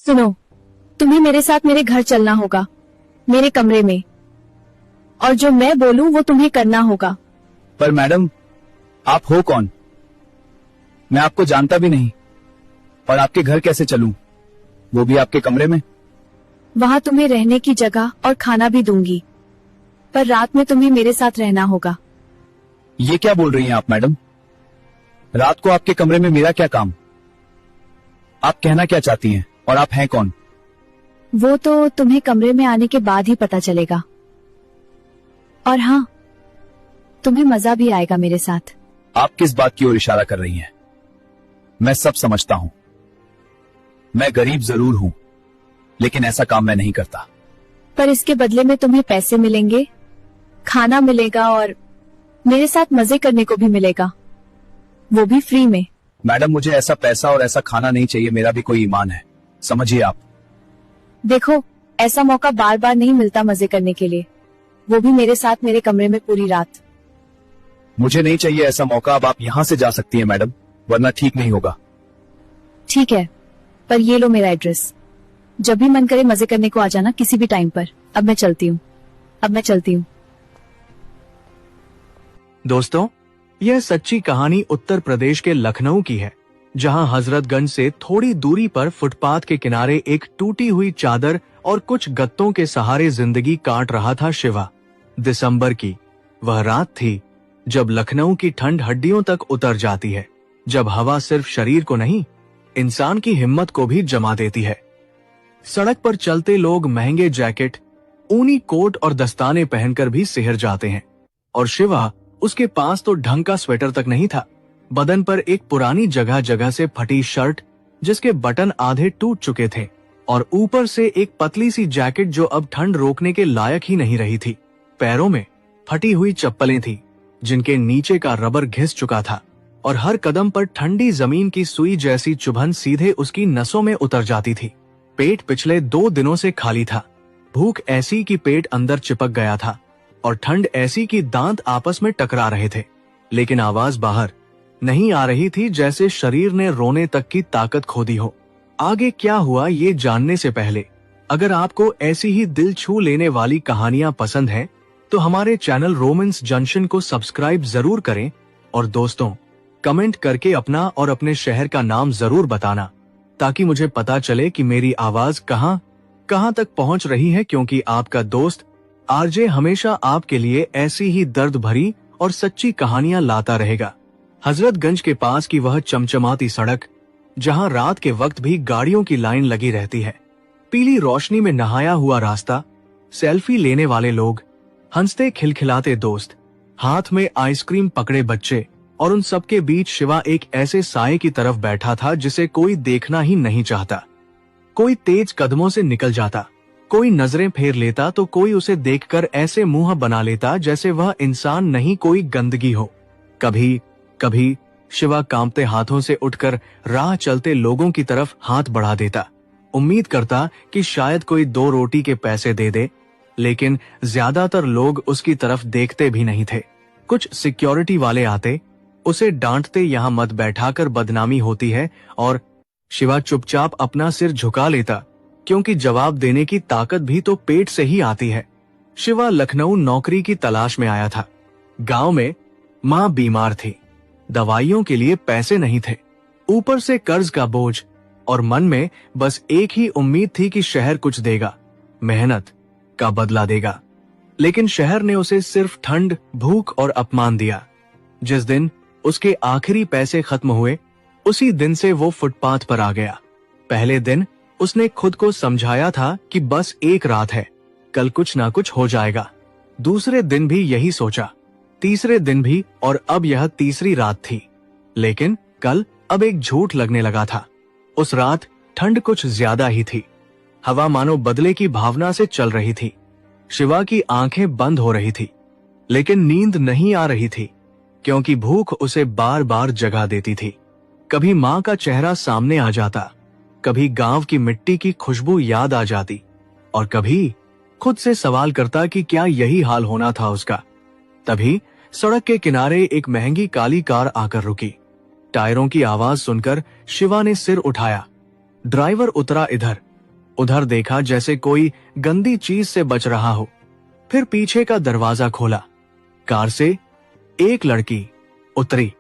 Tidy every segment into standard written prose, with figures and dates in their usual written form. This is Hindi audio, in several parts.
सुनो, तुम्हें मेरे साथ मेरे घर चलना होगा, मेरे कमरे में, और जो मैं बोलूं वो तुम्हें करना होगा। पर मैडम, आप हो कौन? मैं आपको जानता भी नहीं, और आपके घर कैसे चलूं, वो भी आपके कमरे में? वहां तुम्हें रहने की जगह और खाना भी दूंगी, पर रात में तुम्हें मेरे साथ रहना होगा। ये क्या बोल रही हैं आप मैडम? रात को आपके कमरे में मेरा क्या काम? आप कहना क्या चाहती हैं, और आप हैं कौन? वो तो तुम्हें कमरे में आने के बाद ही पता चलेगा। और हाँ, तुम्हें मजा भी आएगा मेरे साथ। आप किस बात की ओर इशारा कर रही हैं? मैं सब समझता हूं। मैं गरीब जरूर हूं, लेकिन ऐसा काम मैं नहीं करता। पर इसके बदले में तुम्हें पैसे मिलेंगे, खाना मिलेगा, और मेरे साथ मजे करने को भी मिलेगा, वो भी फ्री में। मैडम, मुझे ऐसा पैसा और ऐसा खाना नहीं चाहिए। मेरा भी कोई ईमान है, समझिए आप। देखो, ऐसा मौका बार बार नहीं मिलता मजे करने के लिए, वो भी मेरे साथ मेरे कमरे में पूरी रात। मुझे नहीं चाहिए ऐसा मौका। अब आप यहां से जा सकती हैं मैडम, वरना ठीक नहीं होगा। ठीक है, पर ये लो मेरा एड्रेस। जब भी मन करे मजे करने को आ जाना, किसी भी टाइम पर। अब मैं चलती हूँ। दोस्तों, यह सच्ची कहानी उत्तर प्रदेश के लखनऊ की है, जहां हजरतगंज से थोड़ी दूरी पर फुटपाथ के किनारे एक टूटी हुई चादर और कुछ गत्तों के सहारे जिंदगी काट रहा था शिवा। दिसंबर की वह रात थी जब लखनऊ की ठंड हड्डियों तक उतर जाती है, जब हवा सिर्फ शरीर को नहीं, इंसान की हिम्मत को भी जमा देती है। सड़क पर चलते लोग महंगे जैकेट, ऊनी कोट और दस्ताने पहनकर भी सिहर जाते हैं, और शिवा, उसके पास तो ढंग का स्वेटर तक नहीं था। बदन पर एक पुरानी जगह जगह से फटी शर्ट जिसके बटन आधे टूट चुके थे, और ऊपर से एक पतली सी जैकेट जो अब ठंड रोकने के लायक ही नहीं रही थी। पैरों में फटी हुई चप्पलें थी जिनके नीचे का रबर घिस चुका था, और हर कदम पर ठंडी जमीन की सुई जैसी चुभन सीधे उसकी नसों में उतर जाती थी। पेट पिछले 2 दिनों से खाली था। भूख ऐसी कि पेट अंदर चिपक गया था, और ठंड ऐसी कि दांत आपस में टकरा रहे थे, लेकिन आवाज बाहर नहीं आ रही थी, जैसे शरीर ने रोने तक की ताकत खो दी हो। आगे क्या हुआ ये जानने से पहले, अगर आपको ऐसी ही दिल छू लेने वाली कहानियां पसंद हैं, तो हमारे चैनल रोमांस जंक्शन को सब्सक्राइब जरूर करें, और दोस्तों, कमेंट करके अपना और अपने शहर का नाम जरूर बताना, ताकि मुझे पता चले कि मेरी आवाज कहां तक पहुंच रही है, क्योंकि आपका दोस्त आरजे हमेशा आपके लिए ऐसी ही दर्द भरी और सच्ची कहानियां लाता रहेगा। हजरतगंज के पास की वह चमचमाती सड़क, जहां रात के वक्त भी गाड़ियों की लाइन लगी रहती है, पीली रोशनी में नहाया हुआ रास्ता, सेल्फी लेने वाले लोग, हंसते खिलखिलाते दोस्त, हाथ में आइसक्रीम पकड़े बच्चे, और उन सबके बीच शिवा एक ऐसे साये की तरफ बैठा था जिसे कोई देखना ही नहीं चाहता। कोई तेज कदमों से निकल जाता, कोई नजरें फेर लेता, तो कोई उसे देखकर ऐसे मुंह बना लेता जैसे वह इंसान नहीं, कोई गंदगी हो। कभी शिवा कांपते हाथों से उठकर राह चलते लोगों की तरफ हाथ बढ़ा देता, उम्मीद करता कि शायद कोई 2 रोटी के पैसे दे दे, लेकिन ज्यादातर लोग उसकी तरफ देखते भी नहीं थे। कुछ सिक्योरिटी वाले आते, उसे डांटते, यहाँ मत बैठाकर बदनामी होती है, और शिवा चुपचाप अपना सिर झुका लेता, क्योंकि जवाब देने की ताकत भी तो पेट से ही आती है। शिवा लखनऊ नौकरी की तलाश में आया था। गांव में मां बीमार थी, दवाइयों के लिए पैसे नहीं थे, ऊपर से कर्ज का बोझ, और मन में बस एक ही उम्मीद थी कि शहर कुछ देगा, मेहनत का बदला देगा। लेकिन शहर ने उसे सिर्फ ठंड, भूख और अपमान दिया। जिस दिन उसके आखिरी पैसे खत्म हुए, उसी दिन से वो फुटपाथ पर आ गया। पहले दिन उसने खुद को समझाया था कि बस एक रात है, कल कुछ ना कुछ हो जाएगा। दूसरे दिन भी यही सोचा, तीसरे दिन भी, और अब यह तीसरी रात थी। लेकिन कल अब एक झूठ लगने लगा था। उस रात ठंड कुछ ज्यादा ही थी। हवा मानो बदले की भावना से चल रही थी। शिवा की आंखें बंद हो रही थी, लेकिन नींद नहीं आ रही थी, क्योंकि भूख उसे बार बार जगा देती थी। कभी माँ का चेहरा सामने आ जाता, कभी गांव की मिट्टी की खुशबू याद आ जाती, और कभी खुद से सवाल करता कि क्या यही हाल होना था उसका। तभी सड़क के किनारे एक महंगी काली कार आकर रुकी। टायरों की आवाज सुनकर शिवा ने सिर उठाया। ड्राइवर उतरा इधर, उधर देखा जैसे कोई गंदी चीज से बच रहा हो। फिर पीछे का दरवाजा खोला। कार से एक लड़की उतरी।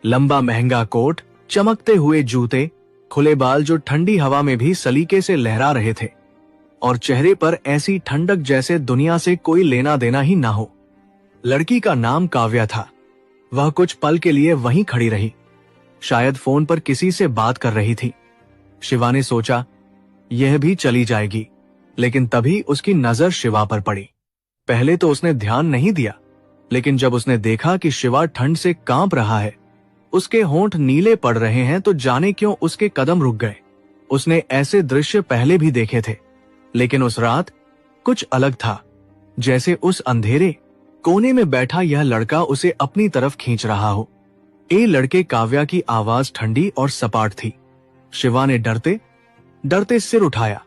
लंबा महंगा कोट, चमकते हुए जूते, खुले बाल जो ठंडी हवा में भी सलीके से लहरा रहे थे, और चेहरे पर ऐसी ठंडक जैसे दुनिया से कोई लेना देना ही ना हो। लड़की का नाम काव्या था। वह कुछ पल के लिए वहीं खड़ी रही, शायद फोन पर किसी से बात कर रही थी। शिवा ने सोचा यह भी चली जाएगी, लेकिन तभी उसकी नजर शिवा पर पड़ी। पहले तो उसने ध्यान नहीं दिया, लेकिन जब उसने देखा कि शिवा ठंड से कांप रहा है, उसके होंठ नीले पड़ रहे हैं, तो जाने क्यों उसके कदम रुक गए। उसने ऐसे दृश्य पहले भी देखे थे, लेकिन उस रात कुछ अलग था। जैसे उस अंधेरे कोने में बैठा यह लड़का उसे अपनी तरफ खींच रहा हो। ए लड़के काव्या की आवाज ठंडी और सपाट थी। शिवा ने डरते डरते सिर उठाया।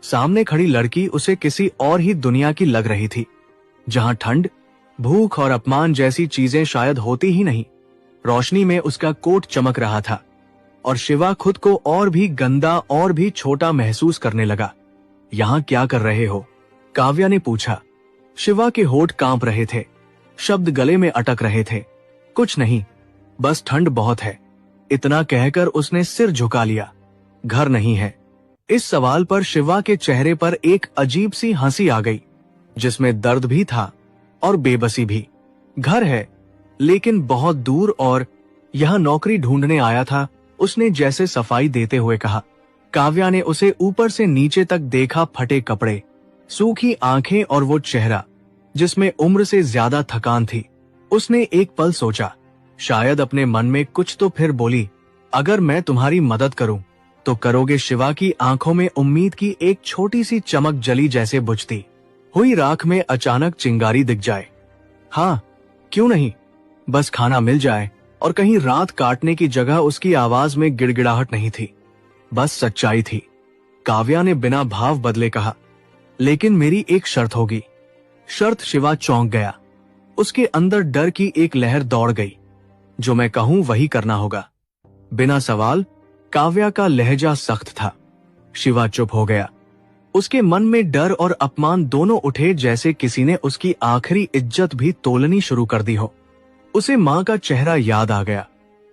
सामने खड़ी लड़की उसे किसी और ही दुनिया की लग रही थी, जहां ठंड, भूख और अपमान जैसी चीजें शायद होती ही नहीं। रोशनी में उसका कोट चमक रहा था, और शिवा खुद को और भी गंदा और भी छोटा महसूस करने लगा। यहाँ क्या कर रहे हो? काव्या ने पूछा। शिवा के होठ कांप रहे थे, शब्द गले में अटक रहे थे। कुछ नहीं, बस ठंड बहुत है, इतना कहकर उसने सिर झुका लिया। घर नहीं है। इस सवाल पर शिवा के चेहरे पर एक अजीब सी हंसी आ गई, जिसमें दर्द भी था और बेबसी भी। घर है, लेकिन बहुत दूर, और यह नौकरी ढूंढने आया था, उसने जैसे सफाई देते हुए कहा। काव्या ने उसे ऊपर से नीचे तक देखा। फटे कपड़े, सूखी आंखें और वो चेहरा जिसमें उम्र से ज्यादा थकान थी। उसने एक पल सोचा, शायद अपने मन में कुछ, तो फिर बोली, अगर मैं तुम्हारी मदद करूं तो करोगे? शिवा की आंखों में उम्मीद की एक छोटी सी चमक जली, जैसे बुझती हुई राख में अचानक चिंगारी दिख जाए। हाँ, क्यों नहीं, बस खाना मिल जाए। और कहीं रात काटने की जगह उसकी आवाज में गिड़गिड़ाहट नहीं थी, बस सच्चाई थी। काव्या ने बिना भाव बदले कहा, लेकिन मेरी एक शर्त होगी। शर्त? शिवा चौंक गया। उसके अंदर डर की एक लहर दौड़ गई। जो मैं कहूं वही करना होगा। बिना सवाल। काव्या का लहजा सख्त था। शिवा चुप हो गया। उसके मन में डर और अपमान दोनों उठे, जैसे किसी ने उसकी आखिरी इज्जत भी तोलनी शुरू कर दी हो। उसे माँ का चेहरा याद आ गया,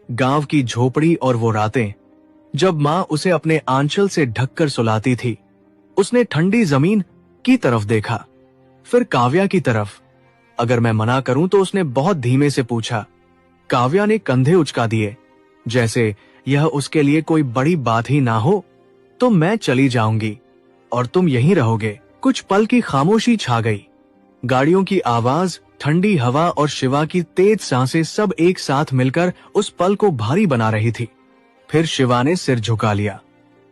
गांव की झोपड़ी और वो रातें जब माँ उसे अपने आंचल से ढककर सुलाती थी। उसने ठंडी जमीन की तरफ देखा, फिर काव्या की तरफ। अगर मैं मना करूं तो उसने बहुत धीमे से पूछा। काव्या ने कंधे उचका दिए, जैसे यह उसके लिए कोई बड़ी बात ही ना हो। तो मैं चली जाऊंगी और तुम यहीं रहोगे। कुछ पल की खामोशी छा गई। गाड़ियों की आवाज, ठंडी हवा और शिवा की तेज सांसें सब एक साथ मिलकर उस पल को भारी बना रही थी। फिर शिवा ने सिर झुका लिया।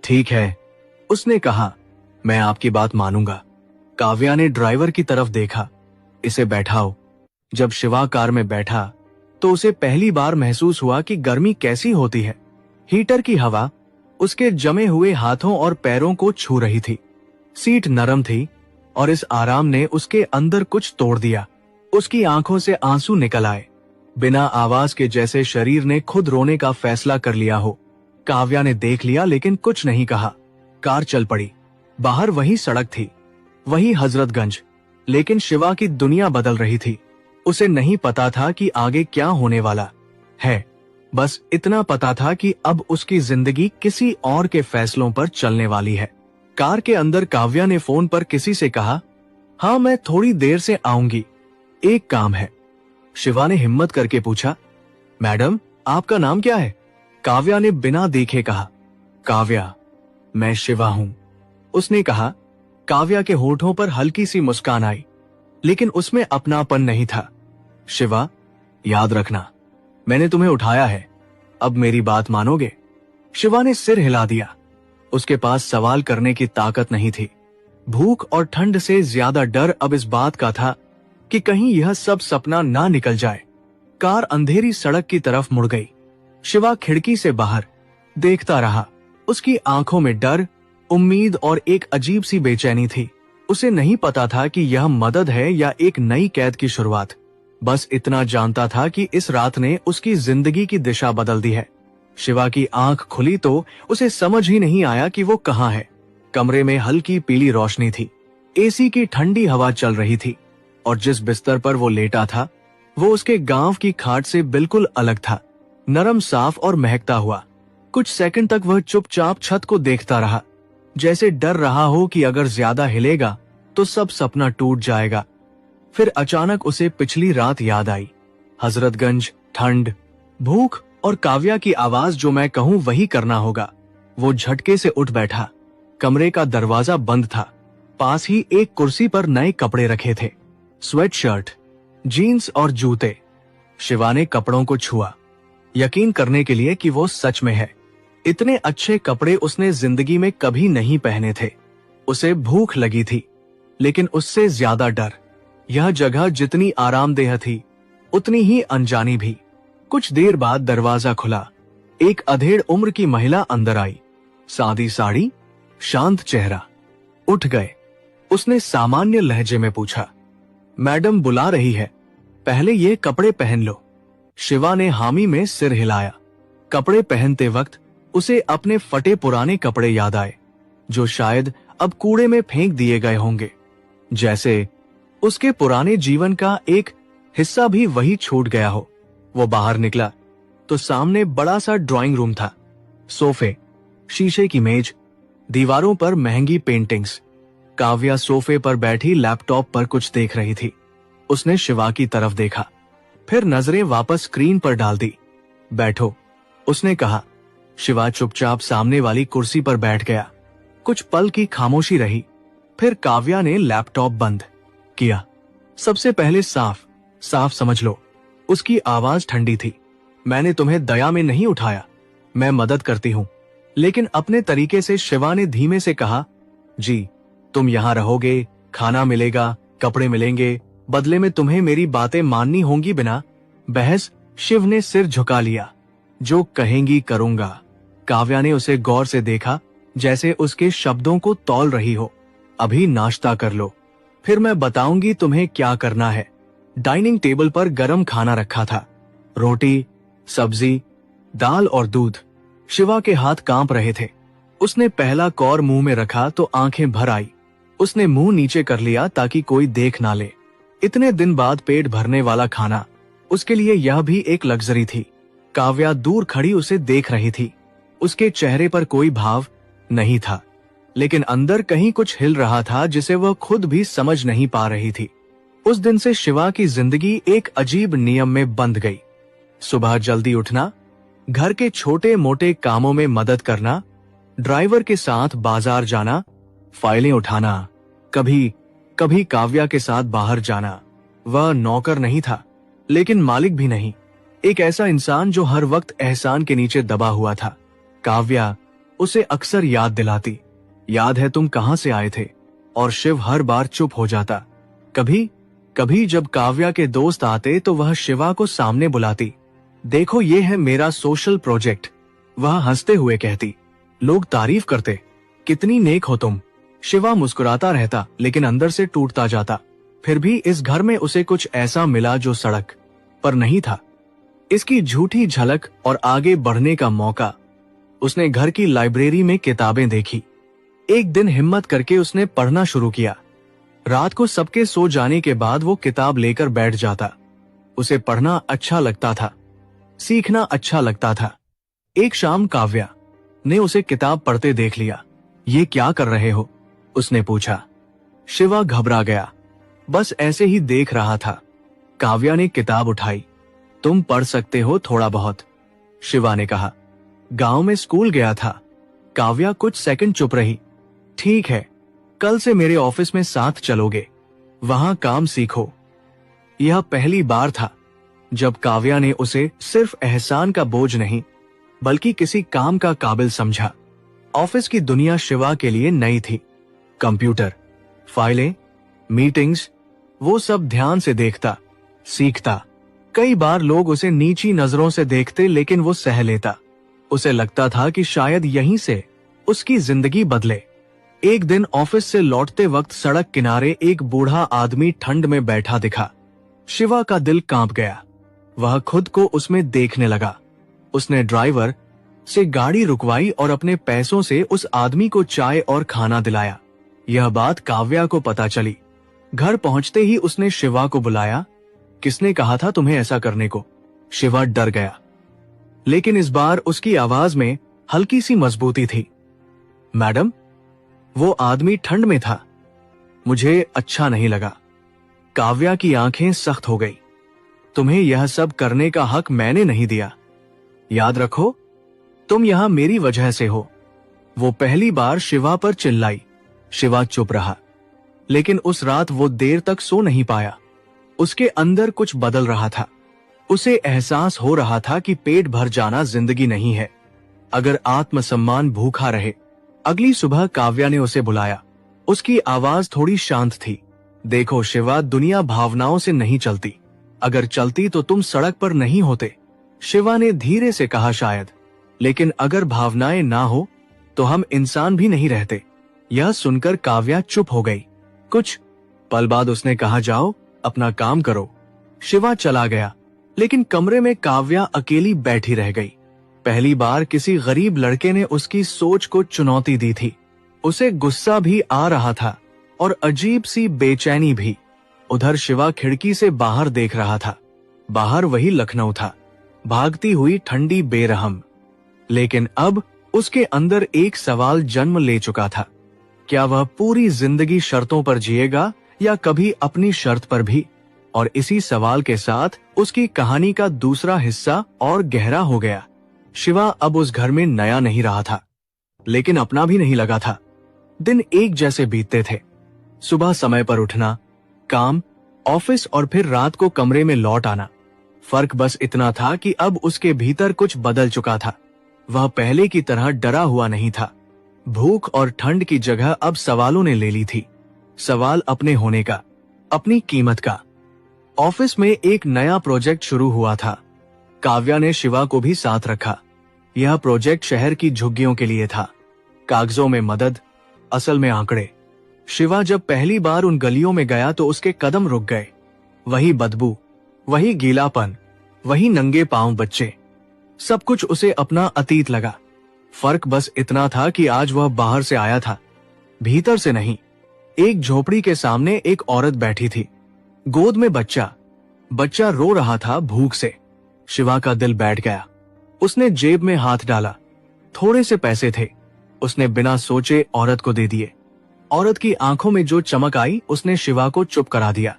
ठीक है, उसने कहा, मैं आपकी बात मानूंगा। काव्या ने ड्राइवर की तरफ देखा। इसे बैठाओ। जब शिवा कार में बैठा तो उसे पहली बार महसूस हुआ कि गर्मी कैसी होती है। हीटर की हवा उसके जमे हुए हाथों और पैरों को छू रही थी। सीट नरम थी और इस आराम ने उसके अंदर कुछ तोड़ दिया। उसकी आंखों से आंसू निकल आए, बिना आवाज के, जैसे शरीर ने खुद रोने का फैसला कर लिया हो। काव्या ने देख लिया लेकिन कुछ नहीं कहा। कार चल पड़ी। बाहर वही सड़क थी, वही हजरतगंज, लेकिन शिवा की दुनिया बदल रही थी। उसे नहीं पता था कि आगे क्या होने वाला है, बस इतना पता था कि अब उसकी जिंदगी किसी और के फैसलों पर चलने वाली है। कार के अंदर काव्या ने फोन पर किसी से कहा, हाँ मैं थोड़ी देर से आऊंगी, एक काम है। शिवा ने हिम्मत करके पूछा, मैडम आपका नाम क्या है? काव्या ने बिना देखे कहा, काव्या, मैं शिवा हूं। उसने कहा। काव्या के होठों पर हल्की सी मुस्कान आई, लेकिन उसमें अपनापन नहीं था। शिवा, याद रखना, मैंने तुम्हें उठाया है, अब मेरी बात मानोगे? शिवा ने सिर हिला दिया। उसके पास सवाल करने की ताकत नहीं थी। भूख और ठंड से ज्यादा डर अब इस बात का था कि कहीं यह सब सपना ना निकल जाए। कार अंधेरी सड़क की तरफ मुड़ गई। शिवा खिड़की से बाहर देखता रहा। उसकी आंखों में डर, उम्मीद और एक अजीब सी बेचैनी थी। उसे नहीं पता था कि यह मदद है या एक नई कैद की शुरुआत। बस इतना जानता था कि इस रात ने उसकी जिंदगी की दिशा बदल दी है। शिवा की आंख खुली तो उसे समझ ही नहीं आया कि वो कहाँ है। कमरे में हल्की पीली रोशनी थी, एसी की ठंडी हवा चल रही थी और जिस बिस्तर पर वो लेटा था वो उसके गांव की खाट से बिल्कुल अलग था, नरम, साफ और महकता हुआ। कुछ सेकंड तक वह चुपचाप छत को देखता रहा, जैसे डर रहा हो कि अगर ज्यादा हिलेगा तो सब सपना टूट जाएगा। फिर अचानक उसे पिछली रात याद आई। हजरतगंज, ठंड, भूख और काव्या की आवाज, जो मैं कहूं वही करना होगा। वो झटके से उठ बैठा। कमरे का दरवाजा बंद था। पास ही एक कुर्सी पर नए कपड़े रखे थे, स्वेटशर्ट, जीन्स और जूते। शिवा ने कपड़ों को छुआ, यकीन करने के लिए कि वो सच में है। इतने अच्छे कपड़े उसने जिंदगी में कभी नहीं पहने थे। उसे भूख लगी थी, लेकिन उससे ज्यादा डर। यह जगह जितनी आरामदेह थी उतनी ही अनजानी भी। कुछ देर बाद दरवाजा खुला। एक अधेड़ उम्र की महिला अंदर आई, सादी साड़ी, शांत चेहरा। उठ गए, उसने सामान्य लहजे में पूछा, मैडम बुला रही है, पहले ये कपड़े पहन लो। शिवा ने हामी में सिर हिलाया। कपड़े पहनते वक्त उसे अपने फटे पुराने कपड़े याद आए, जो शायद अब कूड़े में फेंक दिए गए होंगे, जैसे उसके पुराने जीवन का एक हिस्सा भी वही छूट गया हो। वो बाहर निकला तो सामने बड़ा सा ड्राइंग रूम था। सोफे, शीशे की मेज, दीवारों पर महंगी पेंटिंग्स। काव्या सोफे पर बैठी लैपटॉप पर कुछ देख रही थी। उसने शिवा की तरफ देखा, फिर नजरें वापस स्क्रीन पर डाल दी। बैठो, उसने कहा। शिवा चुपचाप सामने वाली कुर्सी पर बैठ गया। कुछ पल की खामोशी रही, फिर काव्या ने लैपटॉप बंद किया। सबसे पहले साफ साफ समझ लो। उसकी आवाज ठंडी थी। मैंने तुम्हें दया में नहीं उठाया, मैं मदद करती हूं, लेकिन अपने तरीके से। शिवा ने धीमे से कहा, जी, तुम यहां रहोगे, खाना मिलेगा, कपड़े मिलेंगे, बदले में तुम्हें मेरी बातें माननी होंगी। बिना बहस शिव ने सिर झुका लिया। जो कहेंगी करूंगा। काव्या ने उसे गौर से देखा, जैसे उसके शब्दों को तौल रही हो। अभी नाश्ता कर लो, फिर मैं बताऊंगी तुम्हें क्या करना है। डाइनिंग टेबल पर गरम खाना रखा था, रोटी, सब्जी, दाल और दूध। शिवा के हाथ कांप रहे थे। उसने पहला कौर मुंह में रखा तो आंखें भर आई। उसने मुंह नीचे कर लिया ताकि कोई देख ना ले। इतने दिन बाद पेट भरने वाला खाना, उसके लिए यह भी एक लग्जरी थी। काव्या दूर खड़ी उसे देख रही थी। उसके चेहरे पर कोई भाव नहीं था, लेकिन अंदर कहीं कुछ हिल रहा था जिसे वह खुद भी समझ नहीं पा रही थी। उस दिन से शिवा की जिंदगी एक अजीब नियम में बंध गई। सुबह जल्दी उठना, घर के छोटे मोटे कामों में मदद करना, ड्राइवर के साथ बाजार जाना, फाइलें उठाना, कभी कभी काव्या के साथ बाहर जाना। वह नौकर नहीं था, लेकिन मालिक भी नहीं। एक ऐसा इंसान जो हर वक्त एहसान के नीचे दबा हुआ था। काव्या उसे अक्सर याद दिलाती, याद है तुम कहां से आए थे? और शिव हर बार चुप हो जाता। कभी कभी जब काव्या के दोस्त आते तो वह शिवा को सामने बुलाती, देखो ये है मेरा सोशल प्रोजेक्ट। वह हंसते हुए कहती, लोग तारीफ करते, कितनी नेक हो तुम। शिवा मुस्कुराता रहता, लेकिन अंदर से टूटता जाता। फिर भी इस घर में उसे कुछ ऐसा मिला जो सड़क पर नहीं था। इसकी झूठी झलक और आगे बढ़ने का मौका। उसने घर की लाइब्रेरी में किताबें देखी। एक दिन हिम्मत करके उसने पढ़ना शुरू किया। रात को सबके सो जाने के बाद वो किताब लेकर बैठ जाता। उसे पढ़ना अच्छा लगता था, सीखना अच्छा लगता था। एक शाम काव्या ने उसे किताब पढ़ते देख लिया। ये क्या कर रहे हो? उसने पूछा। शिवा घबरा गया, बस ऐसे ही देख रहा था। काव्या ने किताब उठाई। तुम पढ़ सकते हो थोड़ा बहुत, शिवा ने कहा। गांव में स्कूल गया था। काव्या कुछ सेकंड चुप रही। ठीक है, कल से मेरे ऑफिस में साथ चलोगे, वहां काम सीखो। यह पहली बार था जब काव्या ने उसे सिर्फ एहसान का बोझ नहीं, बल्कि किसी काम का काबिल समझा। ऑफिस की दुनिया शिवा के लिए नई थी। कंप्यूटर, फाइलें, मीटिंग्स, वो सब ध्यान से देखता, सीखता। कई बार लोग उसे नीची नजरों से देखते, लेकिन वो सह लेता। उसे लगता था कि शायद यहीं से उसकी जिंदगी बदले। एक दिन ऑफिस से लौटते वक्त सड़क किनारे एक बूढ़ा आदमी ठंड में बैठा दिखा। शिवा का दिल कांप गया। वह खुद को उसमें देखने लगा। उसने ड्राइवर से गाड़ी रुकवाई और अपने पैसों से उस आदमी को चाय और खाना दिलाया। यह बात काव्या को पता चली। घर पहुंचते ही उसने शिवा को बुलाया। किसने कहा था तुम्हें ऐसा करने को? शिवा डर गया, लेकिन इस बार उसकी आवाज में हल्की सी मजबूती थी। मैडम, वो आदमी ठंड में था, मुझे अच्छा नहीं लगा। काव्या की आंखें सख्त हो गई। तुम्हें यह सब करने का हक मैंने नहीं दिया। याद रखो, तुम यहां मेरी वजह से हो। वो पहली बार शिवा पर चिल्लाई। शिवा चुप रहा, लेकिन उस रात वो देर तक सो नहीं पाया। उसके अंदर कुछ बदल रहा था। उसे एहसास हो रहा था कि पेट भर जाना जिंदगी नहीं है, अगर आत्मसम्मान भूखा रहे। अगली सुबह काव्या ने उसे बुलाया। उसकी आवाज थोड़ी शांत थी। देखो शिवा, दुनिया भावनाओं से नहीं चलती। अगर चलती तो तुम सड़क पर नहीं होते। शिवा ने धीरे से कहा, शायद, लेकिन अगर भावनाएं ना हो तो हम इंसान भी नहीं रहते। यह सुनकर काव्या चुप हो गई। कुछ पल बाद उसने कहा, जाओ अपना काम करो। शिवा चला गया, लेकिन कमरे में काव्या अकेली बैठी रह गई। पहली बार किसी गरीब लड़के ने उसकी सोच को चुनौती दी थी। उसे गुस्सा भी आ रहा था और अजीब सी बेचैनी भी। उधर शिवा खिड़की से बाहर देख रहा था। बाहर वही लखनऊ था, भागती हुई ठंडी बेरहम। लेकिन अब उसके अंदर एक सवाल जन्म ले चुका था। क्या वह पूरी जिंदगी शर्तों पर जिएगा या कभी अपनी शर्त पर भी? और इसी सवाल के साथ उसकी कहानी का दूसरा हिस्सा और गहरा हो गया। शिवा अब उस घर में नया नहीं रहा था, लेकिन अपना भी नहीं लगा था। दिन एक जैसे बीतते थे। सुबह समय पर उठना, काम, ऑफिस और फिर रात को कमरे में लौट आना। फर्क बस इतना था कि अब उसके भीतर कुछ बदल चुका था। वह पहले की तरह डरा हुआ नहीं था। भूख और ठंड की जगह अब सवालों ने ले ली थी। सवाल अपने होने का, अपनी कीमत का। ऑफिस में एक नया प्रोजेक्ट शुरू हुआ था। काव्या ने शिवा को भी साथ रखा। यह प्रोजेक्ट शहर की झुग्गियों के लिए था। कागजों में मदद, असल में आंकड़े। शिवा जब पहली बार उन गलियों में गया तो उसके कदम रुक गए। वही बदबू, वही गीलापन, वही नंगे पांव बच्चे। सब कुछ उसे अपना अतीत लगा। फर्क बस इतना था कि आज वह बाहर से आया था, भीतर से नहीं। एक झोपड़ी के सामने एक औरत बैठी थी, गोद में बच्चा। बच्चा रो रहा था भूख से। शिवा का दिल बैठ गया। उसने जेब में हाथ डाला। थोड़े से पैसे थे। उसने बिना सोचे औरत को दे दिए। औरत की आंखों में जो चमक आई, उसने शिवा को चुप करा दिया।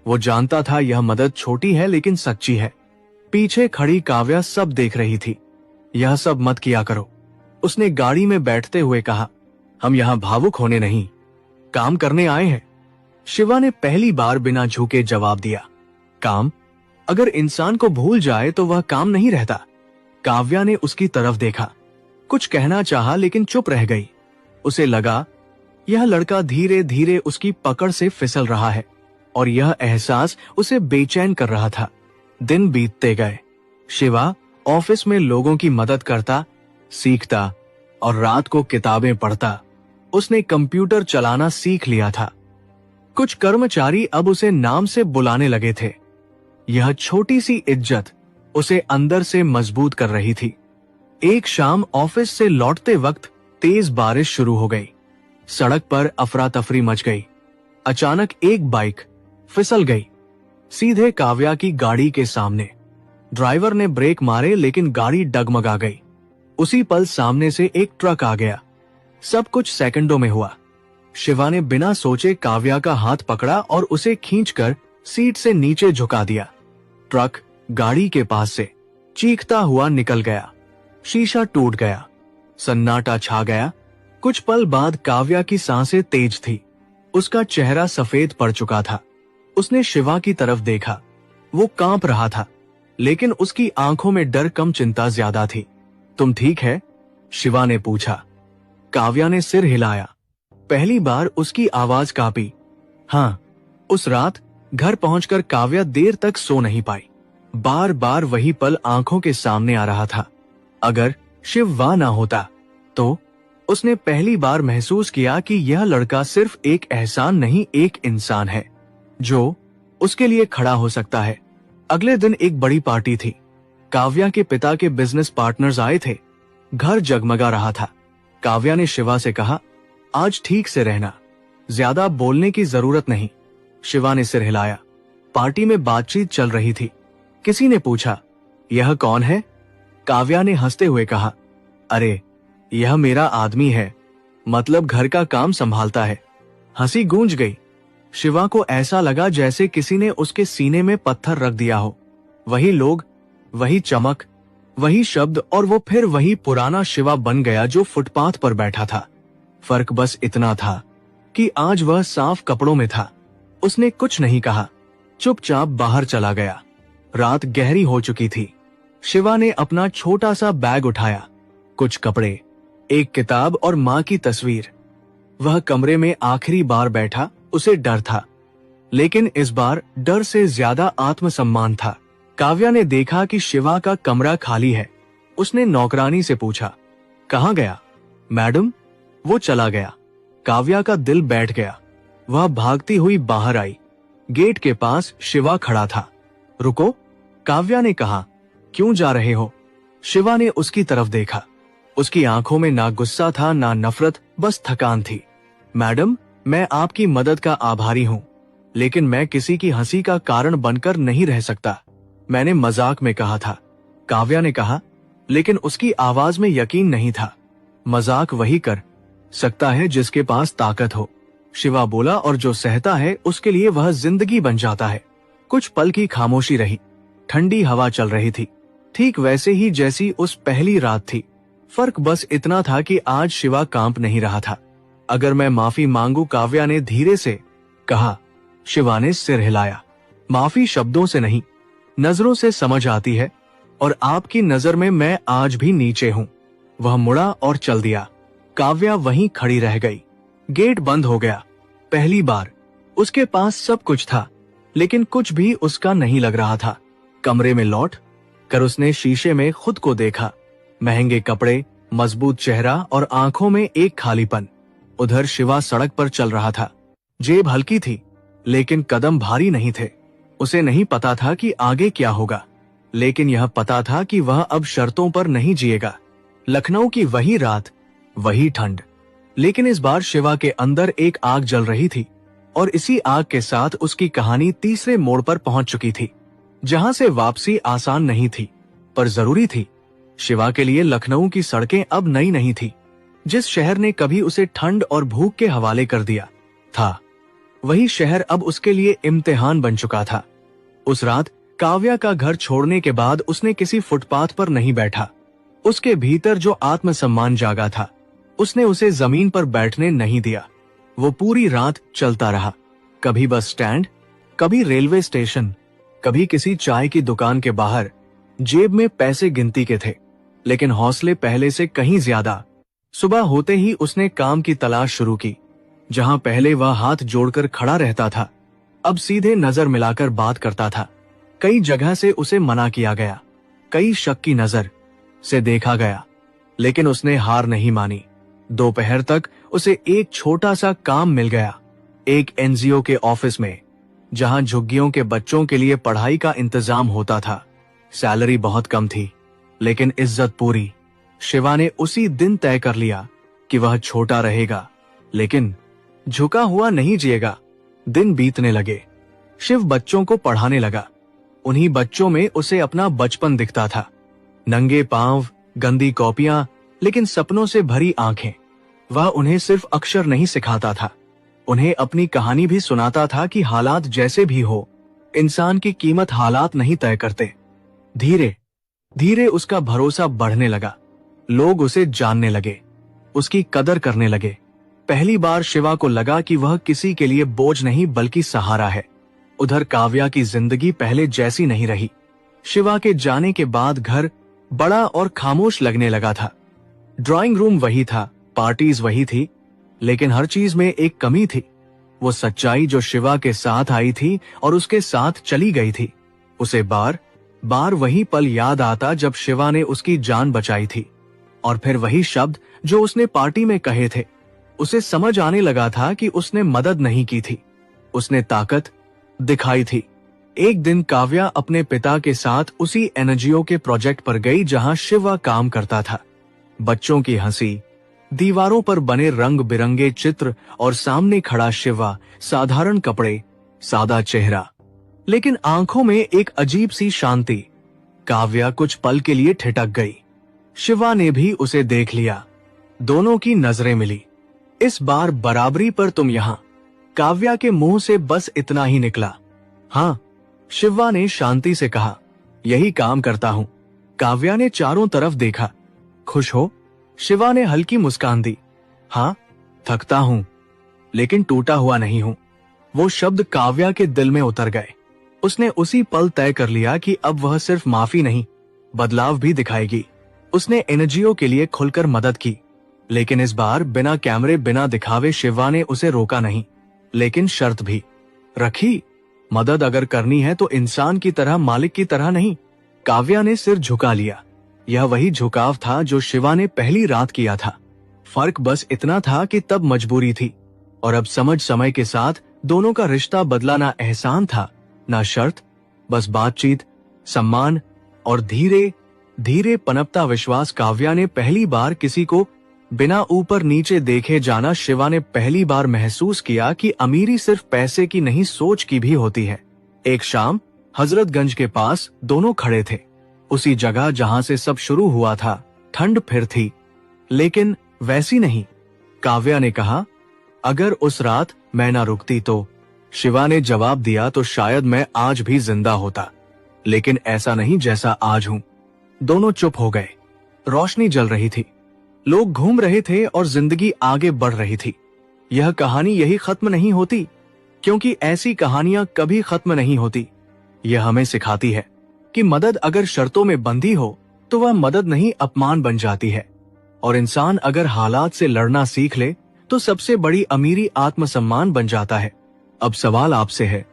वो जानता था यह मदद छोटी है लेकिन सच्ची है। पीछे खड़ी काव्या सब देख रही थी। यह सब मत किया करो, उसने गाड़ी में बैठते हुए कहा। हम यहां भावुक होने नहीं, काम करने आए हैं। शिवा ने पहली बार बिना झुके जवाब दिया। काम? अगर इंसान को भूल जाए तो वह काम नहीं रहता। काव्या ने उसकी तरफ देखा। कुछ कहना चाहा लेकिन चुप रह गई। उसे लगा यह लड़का धीरे धीरे उसकी पकड़ से फिसल रहा है और यह एहसास उसे बेचैन कर रहा था। दिन बीतते गए। शिवा ऑफिस में लोगों की मदद करता, सीखता और रात को किताबें पढ़ता। उसने कंप्यूटर चलाना सीख लिया था। कुछ कर्मचारी अब उसे नाम से बुलाने लगे थे। यह छोटी सी इज्जत उसे अंदर से मजबूत कर रही थी। एक शाम ऑफिस से लौटते वक्त तेज बारिश शुरू हो गई। सड़क पर अफरा तफरी मच गई। अचानक एक बाइक फिसल गई, सीधे काव्या की गाड़ी के सामने। ड्राइवर ने ब्रेक मारे लेकिन गाड़ी डगमगा गई। उसी पल सामने से एक ट्रक आ गया। सब कुछ सेकंडों में हुआ। शिवा ने बिना सोचे काव्या का हाथ पकड़ा और उसे खींचकर सीट से नीचे झुका दिया। ट्रक गाड़ी के पास से चीखता हुआ निकल गया। शीशा टूट गया। सन्नाटा छा गया। कुछ पल बाद काव्या की सांसें तेज थी। उसका चेहरा सफेद पड़ चुका था। उसने शिवा की तरफ देखा। वो कांप रहा था, लेकिन उसकी आंखों में डर कम, चिंता ज्यादा थी। तुम ठीक है? शिवा ने पूछा। काव्या ने सिर हिलाया। पहली बार उसकी आवाज कांपी। हाँ। उस रात घर पहुंचकर काव्या देर तक सो नहीं पाई। बार बार वही पल आंखों के सामने आ रहा था। अगर शिव वहां ना होता तो? उसने पहली बार महसूस किया कि यह लड़का सिर्फ एक एहसान नहीं, एक इंसान है जो उसके लिए खड़ा हो सकता है। अगले दिन एक बड़ी पार्टी थी। काव्या के पिता के बिजनेस पार्टनर्स आए थे। घर जगमगा रहा था। काव्या ने शिवा से कहा, आज ठीक से रहना, ज्यादा बोलने की जरूरत नहीं। शिवा ने सिर हिलाया। पार्टी में बातचीत चल रही थी। किसी ने पूछा, यह कौन है? काव्या ने हंसते हुए कहा, अरे यह मेरा आदमी है, मतलब घर का काम संभालता है। हंसी गूंज गई। शिवा को ऐसा लगा जैसे किसी ने उसके सीने में पत्थर रख दिया हो। वही लोग, वही चमक, वही शब्द और वो फिर वही पुराना शिवा बन गया जो फुटपाथ पर बैठा था। फर्क बस इतना था कि आज वह साफ कपड़ों में था। उसने कुछ नहीं कहा, चुपचाप बाहर चला गया। रात गहरी हो चुकी थी। शिवा ने अपना छोटा सा बैग उठाया, कुछ कपड़े, एक किताब और माँ की तस्वीर। वह कमरे में आखिरी बार बैठा। उसे डर था, लेकिन इस बार डर से ज्यादा आत्मसम्मान था। काव्या ने देखा कि शिवा का कमरा खाली है। उसने नौकरानी से पूछा, कहाँ गया? मैडम। वो चला गया। काव्या का दिल बैठ गया। वह भागती हुई बाहर आई। गेट के पास शिवा खड़ा था। रुको, काव्या ने कहा, क्यों जा रहे हो? शिवा ने उसकी तरफ देखा। उसकी आंखों में ना गुस्सा था ना नफरत, बस थकान थी। मैडम, मैं आपकी मदद का आभारी हूँ, लेकिन मैं किसी की हंसी का कारण बनकर नहीं रह सकता। मैंने मजाक में कहा था। काव्या ने कहा, लेकिन उसकी आवाज में यकीन नहीं था। मजाक वही कर सकता है जिसके पास ताकत हो, शिवा बोला, और जो सहता है उसके लिए वह जिंदगी बन जाता है। कुछ पल की खामोशी रही। ठंडी हवा चल रही थी, ठीक वैसे ही जैसी उस पहली रात थी। फर्क बस इतना था कि आज शिवा कांप नहीं रहा था। अगर मैं माफी मांगू, काव्या ने धीरे से कहा। शिवा ने सिर हिलाया। माफी शब्दों से नहीं, नजरों से समझ आती है, और आपकी नजर में मैं आज भी नीचे हूँ। वह मुड़ा और चल दिया। काव्या वहीं खड़ी रह गई। गेट बंद हो गया। पहली बार उसके पास सब कुछ था, लेकिन कुछ भी उसका नहीं लग रहा था। कमरे में लौट कर उसने शीशे में खुद को देखा। महंगे कपड़े, मजबूत चेहरा और आंखों में एक खालीपन। उधर शिवा सड़क पर चल रहा था। जेब हल्की थी, लेकिन कदम भारी नहीं थे। उसे नहीं पता था कि आगे क्या होगा, लेकिन यह पता था कि वह अब शर्तों पर नहीं जिएगा। लखनऊ की वही रात, वही ठंड, लेकिन इस बार शिवा के अंदर एक आग जल रही थी, और इसी आग के साथ उसकी कहानी तीसरे मोड़ पर पहुंच चुकी थी, जहां से वापसी आसान नहीं थी, पर जरूरी थी। शिवा के लिए लखनऊ की सड़कें अब नई नहीं थी। जिस शहर ने कभी उसे ठंड और भूख के हवाले कर दिया था, वही शहर अब उसके लिए इम्तिहान बन चुका था। उस रात काव्या का घर छोड़ने के बाद उसने किसी फुटपाथ पर नहीं बैठा। उसके भीतर जो आत्मसम्मान जागा था, उसने उसे जमीन पर बैठने नहीं दिया। वो पूरी रात चलता रहा, कभी बस स्टैंड, कभी रेलवे स्टेशन, कभी किसी चाय की दुकान के बाहर। जेब में पैसे गिनती के थे, लेकिन हौसले पहले से कहीं ज्यादा। सुबह होते ही उसने काम की तलाश शुरू की। जहां पहले वह हाथ जोड़कर खड़ा रहता था, अब सीधे नजर मिलाकर बात करता था। कई जगह से उसे मना किया गया, कई शक की नजर से देखा गया, लेकिन उसने हार नहीं मानी। दोपहर तक उसे एक छोटा सा काम मिल गया, एक एनजीओ के ऑफिस में, जहां झुग्गियों के बच्चों के लिए पढ़ाई का इंतजाम होता था। सैलरी बहुत कम थी, लेकिन इज्जत पूरी। शिवा ने उसी दिन तय कर लिया कि वह छोटा रहेगा, लेकिन झुका हुआ नहीं जिएगा। दिन बीतने लगे। शिव बच्चों को पढ़ाने लगा। उन्हीं बच्चों में उसे अपना बचपन दिखता था। नंगे पांव, गंदी कॉपियां, लेकिन सपनों से भरी आंखें। वह उन्हें सिर्फ अक्षर नहीं सिखाता था, उन्हें अपनी कहानी भी सुनाता था कि हालात जैसे भी हो, इंसान की कीमत हालात नहीं तय करते। धीरे धीरे उसका भरोसा बढ़ने लगा। लोग उसे जानने लगे, उसकी कदर करने लगे। पहली बार शिवा को लगा कि वह किसी के लिए बोझ नहीं बल्कि सहारा है। उधर काव्या की जिंदगी पहले जैसी नहीं रही। शिवा के जाने के बाद घर बड़ा और खामोश लगने लगा था। ड्राइंग रूम वही था, पार्टीज वही थी, लेकिन हर चीज में एक कमी थी। वो सच्चाई जो शिवा के साथ आई थी और उसके साथ चली गई थी। उसे बार बार वही पल याद आता जब शिवा ने उसकी जान बचाई थी, और फिर वही शब्द जो उसने पार्टी में कहे थे। उसे समझ आने लगा था कि उसने मदद नहीं की थी, उसने ताकत दिखाई थी। एक दिन काव्या अपने पिता के साथ उसी एनजीओ के प्रोजेक्ट पर गई जहां शिवा काम करता था। बच्चों की हंसी, दीवारों पर बने रंग बिरंगे चित्र और सामने खड़ा शिवा, साधारण कपड़े, सादा चेहरा, लेकिन आंखों में एक अजीब सी शांति। काव्या कुछ पल के लिए ठिठक गई। शिवा ने भी उसे देख लिया। दोनों की नजरें मिली। इस बार बराबरी पर तुम यहां। काव्या के मुंह से बस इतना ही निकला। हाँ, शिवा ने शांति से कहा, यही काम करता हूं। काव्या ने चारों तरफ देखा। खुश हो? शिवा ने हल्की मुस्कान दी। हाँ, थकता हूं, लेकिन टूटा हुआ नहीं हूं। वो शब्द काव्या के दिल में उतर गए। उसने उसी पल तय कर लिया कि अब वह सिर्फ माफी नहीं, बदलाव भी दिखाएगी। उसने एनजीओ के लिए खुलकर मदद की, लेकिन इस बार बिना कैमरे, बिना दिखावे। शिवा ने उसे रोका नहीं, लेकिन शर्त भी रखी। मदद अगर करनी है तो इंसान की तरह, मालिक की तरह नहीं। काव्या ने सिर झुका लिया। यह वही झुकाव था जो शिवा ने पहली रात किया था। फर्क बस इतना था कि तब मजबूरी थी, और अब समझ समय के साथ दोनों का रिश्ता बदला। ना एहसान था, ना शर्त, बस बातचीत, सम्मान और धीरे धीरे पनपता विश्वास। काव्या ने पहली बार किसी को बिना ऊपर नीचे देखे जाना। शिवा ने पहली बार महसूस किया कि अमीरी सिर्फ पैसे की नहीं, सोच की भी होती है। एक शाम हजरतगंज के पास दोनों खड़े थे, उसी जगह जहां से सब शुरू हुआ था। ठंड फिर थी, लेकिन वैसी नहीं। काव्या ने कहा, अगर उस रात मैं ना रुकती तो। शिवा ने जवाब दिया, तो शायद मैं आज भी जिंदा होता, लेकिन ऐसा नहीं जैसा आज हूं। दोनों चुप हो गए। रोशनी जल रही थी, लोग घूम रहे थे और जिंदगी आगे बढ़ रही थी। यह कहानी यही खत्म नहीं होती, क्योंकि ऐसी कहानियां कभी खत्म नहीं होती। यह हमें सिखाती है कि मदद अगर शर्तों में बंधी हो तो वह मदद नहीं, अपमान बन जाती है। और इंसान अगर हालात से लड़ना सीख ले तो सबसे बड़ी अमीरी आत्मसम्मान बन जाता है। अब सवाल आपसे है,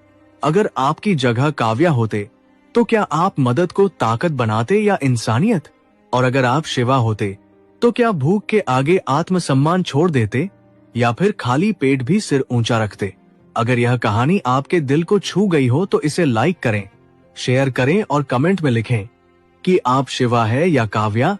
अगर आपकी जगह काव्या होते तो क्या आप मदद को ताकत बनाते या इंसानियत? और अगर आप शिवा होते तो क्या भूख के आगे आत्मसम्मान छोड़ देते, या फिर खाली पेट भी सिर ऊंचा रखते? अगर यह कहानी आपके दिल को छू गई हो तो इसे लाइक करें, शेयर करें और कमेंट में लिखें कि आप शिवा है या काव्या।